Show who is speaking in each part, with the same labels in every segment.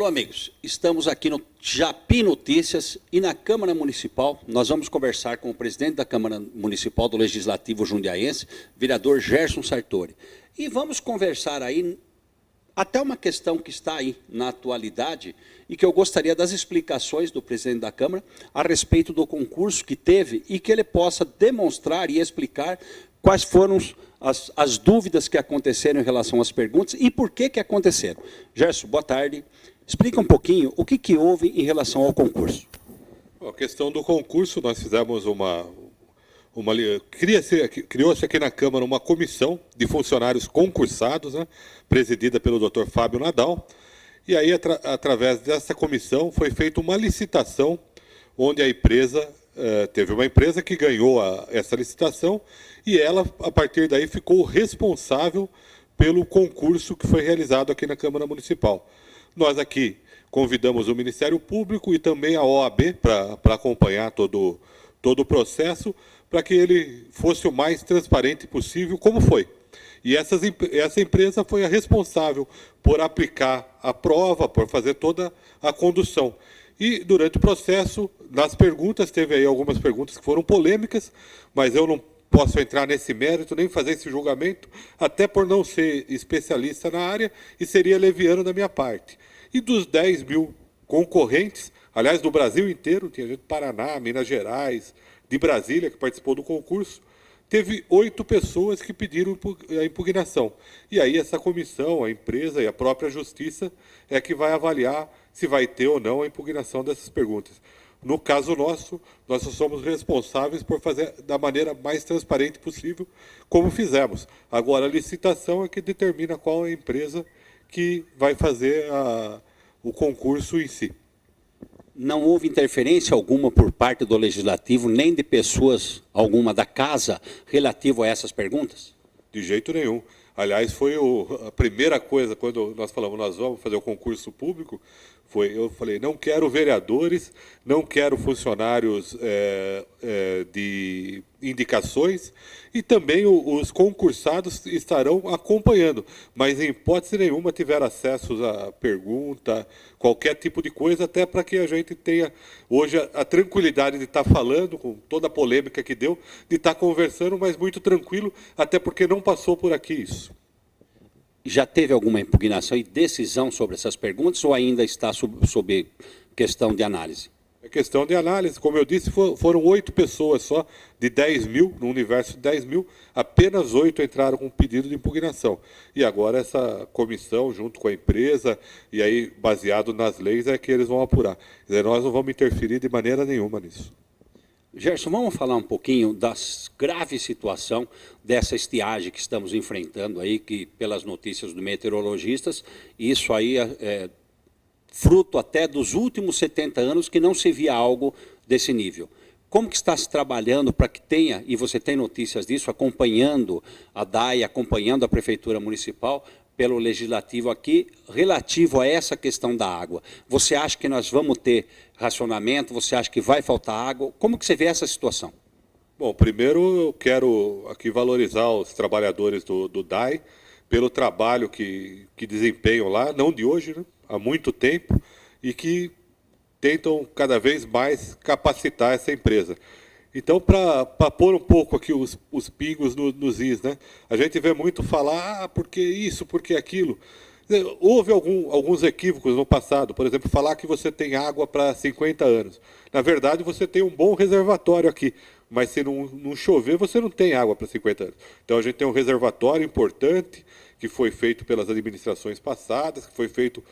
Speaker 1: Alô, amigos. Estamos aqui no Japi Notícias e na Câmara Municipal nós vamos conversar com o presidente da Câmara Municipal do Legislativo Jundiaense, vereador Gerson Sartori. E vamos conversar aí até uma questão que está aí na atualidade e que eu gostaria das explicações do presidente da Câmara a respeito do concurso que teve e que ele possa demonstrar e explicar quais foram as dúvidas que aconteceram em relação às perguntas e por que aconteceram. Gerson, boa tarde. Explica um pouquinho o que houve em relação ao concurso.
Speaker 2: A questão do concurso, nós fizemos criou-se aqui na Câmara uma comissão de funcionários concursados, né, presidida pelo Dr. Fábio Nadal, e aí, através dessa comissão, foi feita uma licitação, onde a empresa, teve uma empresa que ganhou essa licitação, e ela, a partir daí, ficou responsável pelo concurso que foi realizado aqui na Câmara Municipal. Nós aqui convidamos o Ministério Público e também a OAB para acompanhar todo o processo, para que ele fosse o mais transparente possível, como foi. E essa empresa foi a responsável por aplicar a prova, por fazer toda a condução. E, durante o processo, nas perguntas, teve aí algumas perguntas que foram polêmicas, mas eu não posso entrar nesse mérito, nem fazer esse julgamento, até por não ser especialista na área, e seria leviano da minha parte. E dos 10 mil concorrentes, aliás, do Brasil inteiro, tinha gente do Paraná, Minas Gerais, de Brasília, que participou do concurso, teve 8 pessoas que pediram a impugnação. E aí essa comissão, a empresa e a própria Justiça é que vai avaliar se vai ter ou não a impugnação dessas perguntas. No caso nosso, nós só somos responsáveis por fazer da maneira mais transparente possível, como fizemos. Agora, a licitação é que determina qual é a empresa que vai fazer o concurso em si.
Speaker 1: Não houve interferência alguma por parte do Legislativo, nem de pessoas alguma da Casa, relativo a essas perguntas?
Speaker 2: De jeito nenhum. Aliás, foi a primeira coisa, quando nós falamos, nós vamos fazer o concurso público, eu falei, não quero vereadores, não quero funcionários de indicações, e também os concursados estarão acompanhando, mas em hipótese nenhuma tiveram acesso a pergunta, qualquer tipo de coisa, até para que a gente tenha hoje a tranquilidade de estar falando, com toda a polêmica que deu, de estar conversando, mas muito tranquilo, até porque não passou por aqui isso.
Speaker 1: Já teve alguma impugnação e decisão sobre essas perguntas ou ainda está sob questão de análise?
Speaker 2: É questão de análise. Como eu disse, foram 8 pessoas só, de 10 mil, no universo de 10 mil, apenas 8 entraram com pedido de impugnação. E agora essa comissão, junto com a empresa, e aí baseado nas leis, é que eles vão apurar. Quer dizer, nós não vamos interferir de maneira nenhuma nisso.
Speaker 1: Gerson, vamos falar um pouquinho da grave situação dessa estiagem que estamos enfrentando aí, que pelas notícias dos meteorologistas, isso aí é fruto até dos últimos 70 anos que não se via algo desse nível. Como que está se trabalhando para que tenha, e você tem notícias disso, acompanhando a DAI, acompanhando a Prefeitura Municipal, pelo Legislativo aqui, relativo a essa questão da água? Você acha que nós vamos ter racionamento? Você acha que vai faltar água? Como que você vê essa situação?
Speaker 2: Bom, primeiro eu quero aqui valorizar os trabalhadores do DAI pelo trabalho que desempenham lá, não de hoje, né? Há muito tempo, e que tentam cada vez mais capacitar essa empresa. Então, para pôr um pouco aqui os pingos nos is, né? A gente vê muito falar, porque isso, porque aquilo. Houve alguns equívocos no passado, por exemplo, falar que você tem água para 50 anos. Na verdade, você tem um bom reservatório aqui, mas se não chover, você não tem água para 50 anos. Então, a gente tem um reservatório importante, que foi feito pelas administrações passadas, que foi feito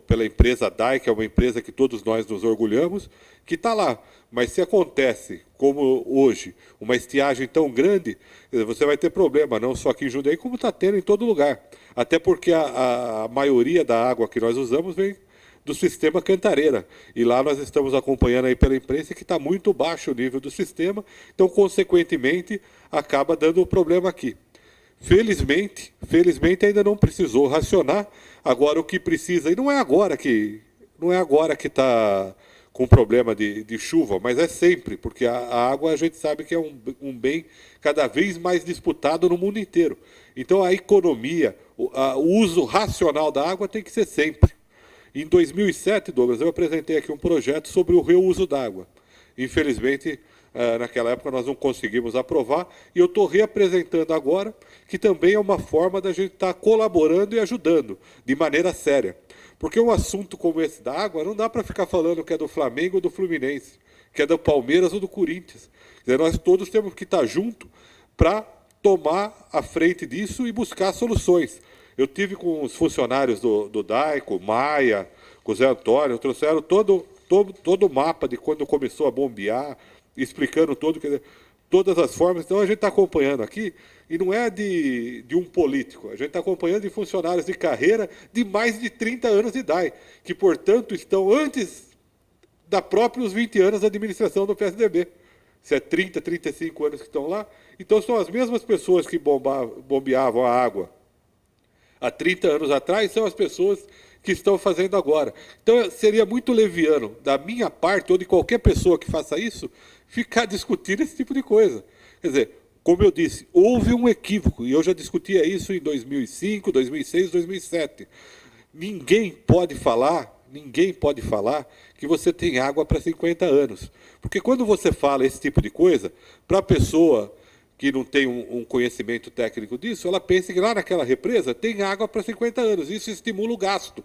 Speaker 2: pela empresa DAI, que é uma empresa que todos nós nos orgulhamos, que está lá. Mas se acontece, como hoje, uma estiagem tão grande, você vai ter problema, não só aqui em Jundiaí, como está tendo em todo lugar. Até porque a maioria da água que nós usamos vem do sistema Cantareira. E lá nós estamos acompanhando aí pela imprensa que está muito baixo o nível do sistema, então, consequentemente, acaba dando problema aqui. Felizmente ainda não precisou racionar. Agora o que precisa, e não é agora que está com problema de chuva, mas é sempre, porque a água a gente sabe que é um bem cada vez mais disputado no mundo inteiro. Então a economia, o uso racional da água tem que ser sempre. Em 2007, Douglas, eu apresentei aqui um projeto sobre o reuso d'água. Infelizmente, naquela época nós não conseguimos aprovar, e eu estou reapresentando agora, que também é uma forma da gente estar colaborando e ajudando, de maneira séria. Porque um assunto como esse da água, não dá para ficar falando que é do Flamengo ou do Fluminense, que é do Palmeiras ou do Corinthians. Quer dizer, nós todos temos que estar juntos para tomar a frente disso e buscar soluções. Eu tive com os funcionários do DAI, com o Maia, com o Zé Antônio, trouxeram todo o mapa de quando começou a bombear, explicando todas as formas. Então, a gente está acompanhando aqui, e não é de um político, a gente está acompanhando de funcionários de carreira de mais de 30 anos de DAI, que, portanto, estão antes da próprios 20 anos da administração do PSDB. Se é 30, 35 anos que estão lá, então são as mesmas pessoas que bombeavam a água há 30 anos atrás, são as pessoas que estão fazendo agora. Então, seria muito leviano, da minha parte, ou de qualquer pessoa que faça isso, ficar discutindo esse tipo de coisa. Quer dizer, como eu disse, houve um equívoco, e eu já discutia isso em 2005, 2006, 2007. Ninguém pode falar que você tem água para 50 anos. Porque quando você fala esse tipo de coisa, para a pessoa que não tem um conhecimento técnico disso, ela pensa que lá naquela represa tem água para 50 anos. Isso estimula o gasto.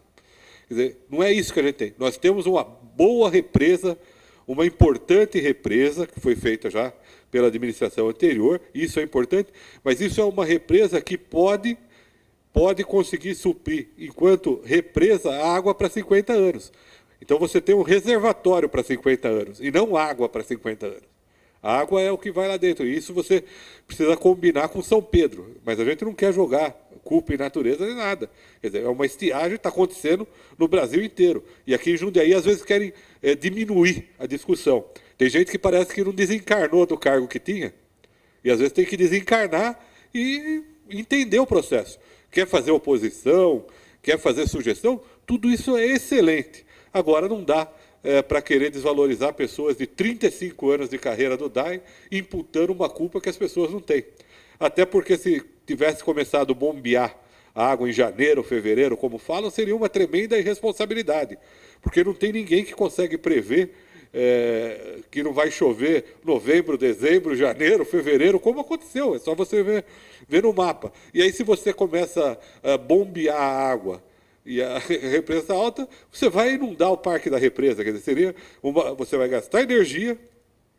Speaker 2: Quer dizer, não é isso que a gente tem. Nós temos uma boa represa, uma importante represa, que foi feita já pela administração anterior, isso é importante, mas isso é uma represa que pode conseguir suprir, enquanto represa, a água para 50 anos. Então, você tem um reservatório para 50 anos, e não água para 50 anos. A água é o que vai lá dentro, e isso você precisa combinar com São Pedro, mas a gente não quer jogar culpa em natureza nem nada. Quer dizer, é uma estiagem que está acontecendo no Brasil inteiro. E aqui em Jundiaí, às vezes, querem diminuir a discussão. Tem gente que parece que não desencarnou do cargo que tinha, e às vezes tem que desencarnar e entender o processo. Quer fazer oposição, quer fazer sugestão, tudo isso é excelente. Agora, não dá para querer desvalorizar pessoas de 35 anos de carreira do DAI, imputando uma culpa que as pessoas não têm. Até porque, se tivesse começado a bombear a água em janeiro, fevereiro, como falam, seria uma tremenda irresponsabilidade. Porque não tem ninguém que consegue prever que não vai chover novembro, dezembro, janeiro, fevereiro, como aconteceu. É só você ver no mapa. E aí, se você começa a bombear a água e a represa alta, você vai inundar o parque da represa. Quer dizer, você vai gastar energia,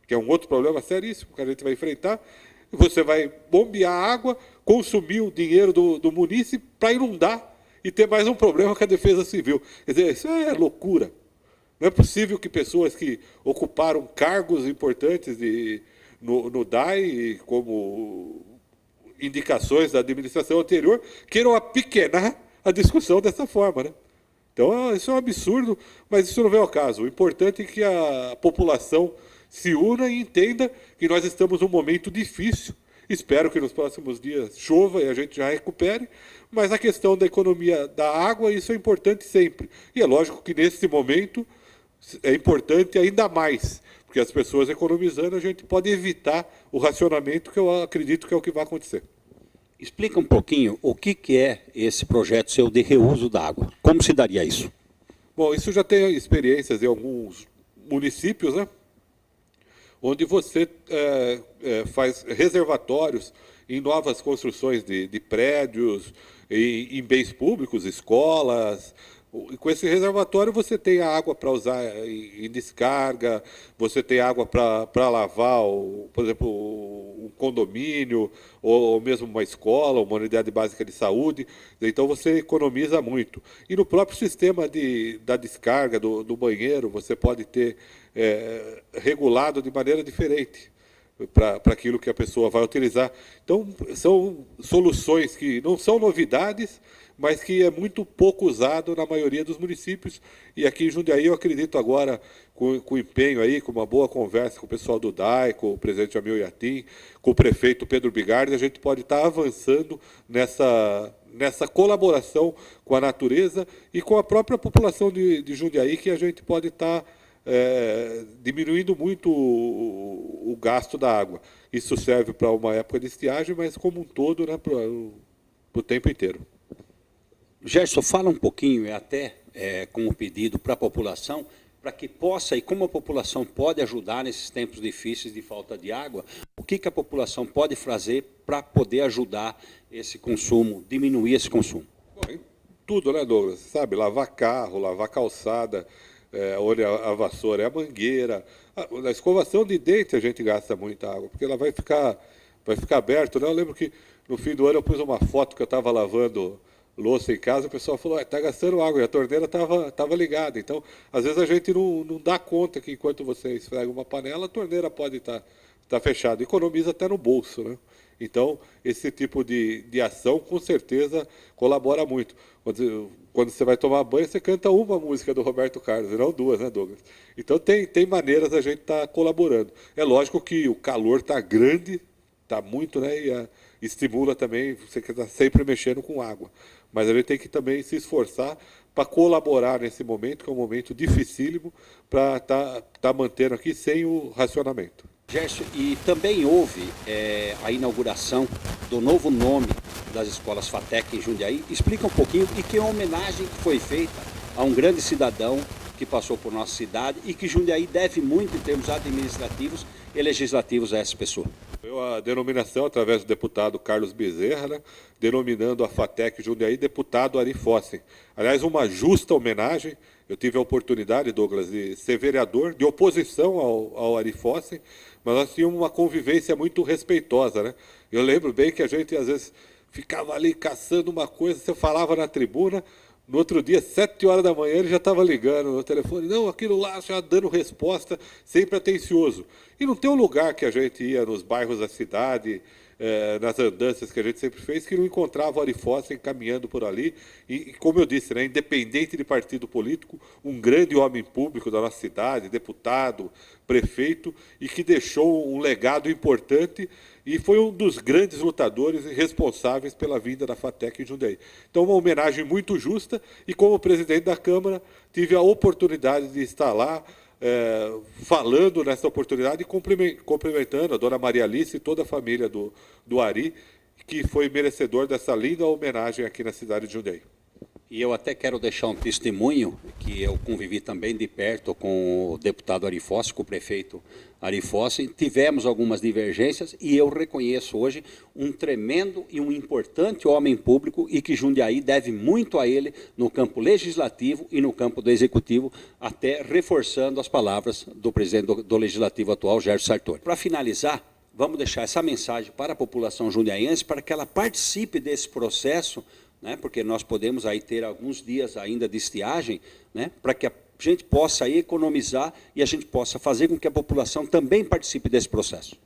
Speaker 2: que é um outro problema seríssimo que a gente vai enfrentar, você vai bombear a água, consumir o dinheiro do munícipe para inundar e ter mais um problema com a defesa civil. Quer dizer, isso é loucura. Não é possível que pessoas que ocuparam cargos importantes no DAI, como indicações da administração anterior, queiram apequenar a discussão dessa forma, né? Então, isso é um absurdo, mas isso não vem ao caso. O importante é que a população se una e entenda que nós estamos num momento difícil. Espero que nos próximos dias chova e a gente já recupere, mas a questão da economia da água, isso é importante sempre. E é lógico que nesse momento é importante ainda mais, porque as pessoas economizando, a gente pode evitar o racionamento, que eu acredito que é o que vai acontecer.
Speaker 1: Explica um pouquinho o que é esse projeto seu de reuso da água. Como se daria isso?
Speaker 2: Bom, isso já tem experiências em alguns municípios, né? Onde você faz reservatórios em novas construções de prédios, em bens públicos, escolas. E com esse reservatório você tem a água para usar em descarga, você tem água para lavar, por exemplo, um condomínio, ou mesmo uma escola, uma unidade básica de saúde. Então você economiza muito. E no próprio sistema da descarga do banheiro, você pode ter regulado de maneira diferente para aquilo que a pessoa vai utilizar. Então, são soluções que não são novidades, mas que é muito pouco usado na maioria dos municípios. E aqui em Jundiaí, eu acredito agora, com empenho aí, com uma boa conversa com o pessoal do DAI, com o presidente Amil Yatin, com o prefeito Pedro Bigardi, a gente pode estar avançando nessa colaboração com a natureza e com a própria população de Jundiaí, que a gente pode estar diminuindo muito o gasto da água. Isso serve para uma época de estiagem, mas como um todo, né, para o tempo inteiro.
Speaker 1: Gerson, fala um pouquinho, como pedido para a população, para que possa, e como a população pode ajudar nesses tempos difíceis de falta de água, o que a população pode fazer para poder ajudar esse consumo, diminuir esse consumo?
Speaker 2: Bom, tudo, né, Douglas? Sabe, lavar carro, lavar calçada, olha, a vassoura é a mangueira. Na escovação de dente a gente gasta muita água, porque ela vai ficar aberto, né? Eu lembro que no fim do ano eu pus uma foto que eu estava lavando louça em casa, o pessoal falou, está gastando água, e a torneira estava ligada. Então, às vezes a gente não dá conta que enquanto você esfrega uma panela, a torneira pode estar fechada. Economiza até no bolso, né? Então, esse tipo de ação, com certeza, colabora muito. Quando você vai tomar banho, você canta uma música do Roberto Carlos, e não duas, né, Douglas? Então, tem maneiras da gente estar colaborando. É lógico que o calor está grande, está muito, né? E estimula também, você que está sempre mexendo com água. Mas a gente tem que também se esforçar para colaborar nesse momento, que é um momento dificílimo, para tá mantendo aqui sem o racionamento.
Speaker 1: Gerson, e também houve a inauguração do novo nome das escolas FATEC em Jundiaí. Explica um pouquinho e que homenagem que foi feita a um grande cidadão que passou por nossa cidade e que Jundiaí deve muito em termos administrativos e legislativos a essa pessoa.
Speaker 2: A denominação, através do deputado Carlos Bezerra, né, denominando a FATEC Jundiaí deputado Ari Fossen. Aliás, uma justa homenagem. Eu tive a oportunidade, Douglas, de ser vereador de oposição ao Ari Fossen, mas nós tínhamos uma convivência muito respeitosa, né? Eu lembro bem que a gente, às vezes, ficava ali caçando uma coisa, você falava na tribuna, no outro dia, 7 horas da manhã, ele já estava ligando no telefone, não, aquilo lá, já dando resposta, sempre atencioso. E não tem um lugar que a gente ia nos bairros da cidade, nas andanças que a gente sempre fez, que não encontrava o Ari Fossen caminhando por ali. E como eu disse, né, independente de partido político, um grande homem público da nossa cidade, deputado, prefeito, e que deixou um legado importante e foi um dos grandes lutadores e responsáveis pela vinda da FATEC em Jundiaí. Então, uma homenagem muito justa e, como presidente da Câmara, tive a oportunidade de estar lá, falando nessa oportunidade e cumprimentando a dona Maria Alice e toda a família do Ari, que foi merecedor dessa linda homenagem aqui na cidade de Jundiaí.
Speaker 1: E eu até quero deixar um testemunho, que eu convivi também de perto com o deputado Ari Fossen, com o prefeito Ari Fossen. Tivemos algumas divergências e eu reconheço hoje um tremendo e um importante homem público e que Jundiaí deve muito a ele no campo legislativo e no campo do executivo, até reforçando as palavras do presidente do legislativo atual, Gerson Sartori. Para finalizar, vamos deixar essa mensagem para a população jundiaiense para que ela participe desse processo, né, porque nós podemos aí ter alguns dias ainda de estiagem, né, para que a gente possa aí economizar e a gente possa fazer com que a população também participe desse processo.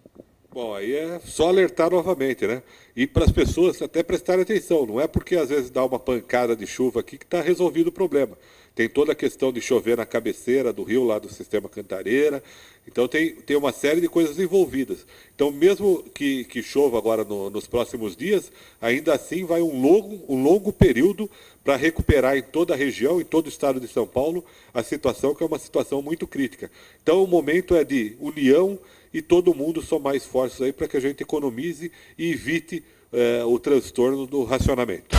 Speaker 2: Bom, aí é só alertar novamente, né? E para as pessoas até prestarem atenção, não é porque às vezes dá uma pancada de chuva aqui que está resolvido o problema. Tem toda a questão de chover na cabeceira do rio, lá do sistema Cantareira. Então tem uma série de coisas envolvidas. Então, mesmo que chova agora nos próximos dias, ainda assim vai um longo período para recuperar em toda a região, em todo o estado de São Paulo, a situação que é uma situação muito crítica. Então, o momento é de união e todo mundo somar esforços aí para que a gente economize e evite o transtorno do racionamento.